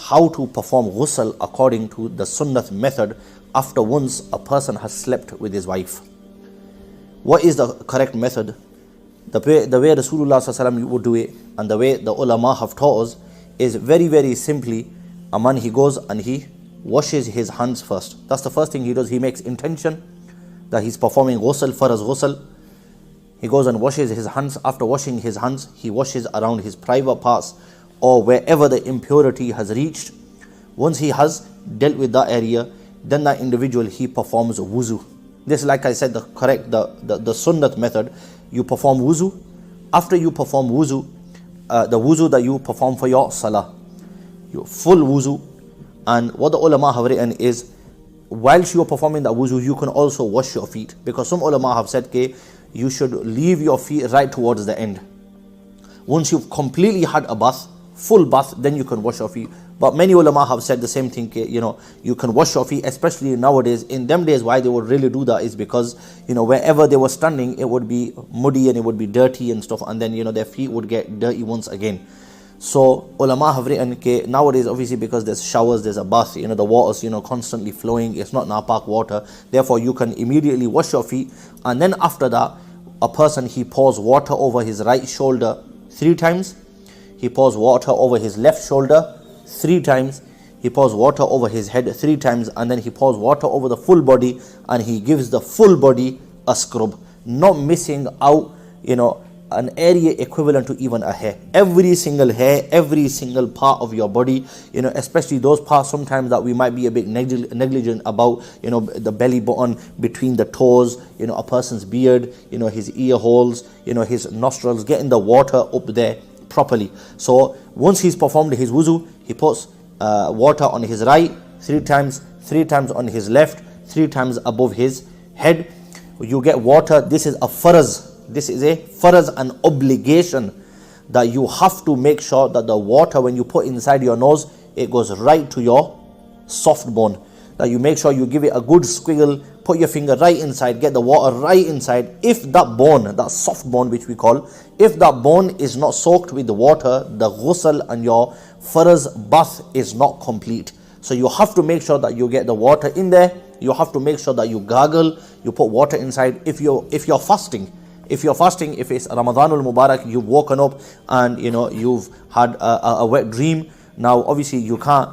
how to perform ghusl according to the sunnah method after once a person has slept with his wife. What is the correct method? The way Rasulullah ﷺ would do it, and the way the ulama have taught us, is very, very simply, a man, he goes and he washes his hands first. That's the first thing he does. He makes intention that he's performing ghusl, faraz ghusl. He goes and washes his hands. After washing his hands, he washes around his private parts or wherever the impurity has reached. Once he has dealt with that area, then that individual, he performs wuzu. This, like I said, the sunnat method. You perform wuzu. After you perform wuzu, the wuzu that you perform for your salah, your full wuzu. And what the ulama have written is, whilst you are performing that wuzu, you can also wash your feet, because some ulama have said you should leave your feet right towards the end. Once you've completely had a bath, full bath, then you can wash your feet. But many ulama have said the same thing, you can wash your feet, especially nowadays. In them days, why they would really do that is because, wherever they were standing, it would be muddy and it would be dirty and stuff, and then, their feet would get dirty once again. So ulama have written nowadays, obviously, because there's showers, there's a bath, the water's constantly flowing, it's not napak water, therefore you can immediately wash your feet. And then after that, a person, he pours water over his right shoulder 3 times, he pours water over his left shoulder 3 times, he pours water over his head 3 times, and then he pours water over the full body, and he gives the full body a scrub, not missing out an area equivalent to even a hair. Every single hair, every single part of your body, especially those parts sometimes that we might be a bit negligent about, the belly button, between the toes, a person's beard, his ear holes, his nostrils, getting the water up there properly. So once he's performed his wuzu, he puts water on his right 3 times, 3 times on his left, 3 times above his head. You get water. This is a faraz. This is a faraz, an obligation, that you have to make sure that the water, when you put inside your nose, it goes right to your soft bone. That you make sure you give it a good squiggle, put your finger right inside, get the water right inside. If that bone, that soft bone which we call, if that bone is not soaked with the water, the ghusl and your faraz bath is not complete. So you have to make sure that you get the water in there. You have to make sure that you gargle, you put water inside. If you're fasting, if it's Ramadanul Mubarak, you've woken up and you've had a wet dream. Now obviously you can't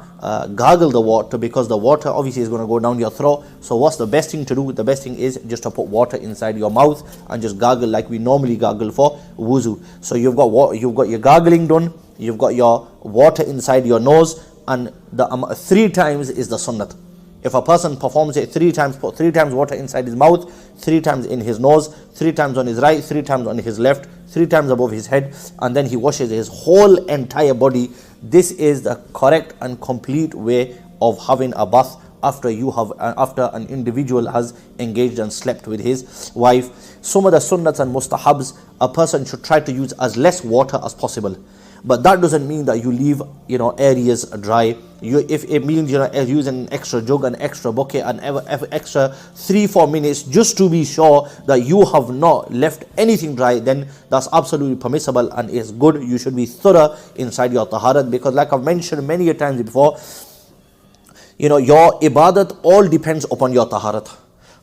gargle the water, because the water obviously is going to go down your throat. So what's the best thing to do? The best thing is just to put water inside your mouth and just gargle like we normally gargle for wuzu. So you've got your gargling done, you've got your water inside your nose, and the 3 times is the sunnat. If a person performs it 3 times, put 3 times water inside his mouth, 3 times in his nose, 3 times on his right, 3 times on his left, 3 times above his head, and then he washes his whole entire body. This is the correct and complete way of having a bath after an individual has engaged and slept with his wife. Some of the sunnats and mustahabs, a person should try to use as less water as possible. But that doesn't mean that you leave areas dry. If it means using an extra jug, an extra bucket, an extra 3-4 minutes just to be sure that you have not left anything dry, then that's absolutely permissible and is good. You should be thorough inside your taharat, because like I've mentioned many a times before, your ibadat all depends upon your taharat.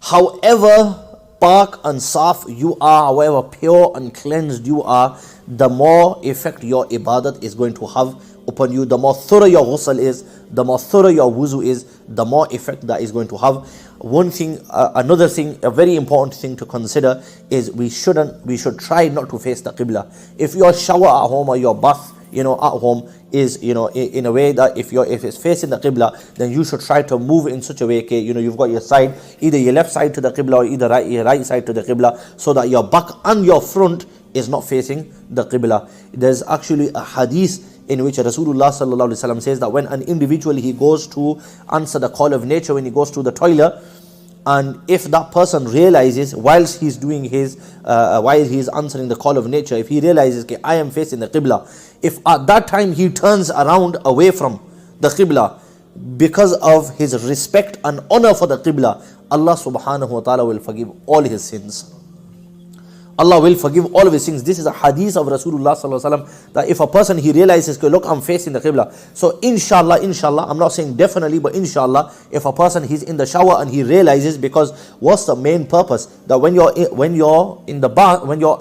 However pak and saf you are, however pure and cleansed you are, the more effect your ibadat is going to have upon you. The more thorough your ghusl is, the more thorough your wuzu is, the more effect that is going to have. Another thing, a very important thing to consider is we should try not to face the qibla. If your shower at home or your bath at home is in a way that if it's facing the qibla, then you should try to move in such a way you've got your side, either your left side to the qibla or either your right side to the qibla, so that your back and your front is not facing the qibla. There's actually a hadith in which Rasulullah sallallahu alaihi wasallam says that when an individual, he goes to answer the call of nature, when he goes to the toilet, and if that person realizes whilst he's doing while he's answering the call of nature, if he realizes I am facing the qibla, if at that time he turns around away from the qibla because of his respect and honor for the qibla, Allah subhanahu wa ta'ala will forgive all his sins. Allah will forgive all of his sins. This is a hadith of Rasulullah sallallahu alaihi wasallam, that if a person he realizes, look, I'm facing the Qibla. So inshallah, I'm not saying definitely, but inshallah, if a person he's in the shower and he realizes, because what's the main purpose? That when you're in the bath, when you're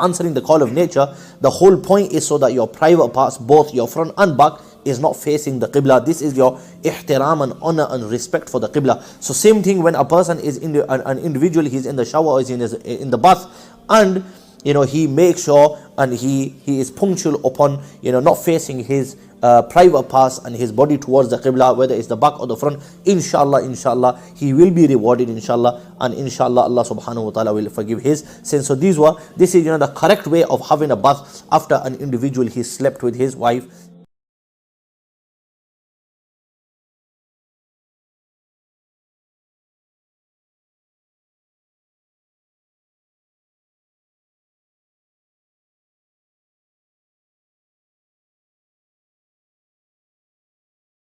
answering the call of nature, the whole point is so that your private parts, both your front and back, is not facing the Qibla. This is your ihtiram and honor and respect for the Qibla. So same thing when a person is an individual, he's in the shower or is in the bath, and he makes sure and he is punctual upon not facing his private parts and his body towards the Qibla, whether it's the back or the front. Inshallah, he will be rewarded, inshallah, and inshallah Allah subhanahu wa ta'ala will forgive his sins. So this is the correct way of having a bath after an individual he slept with his wife.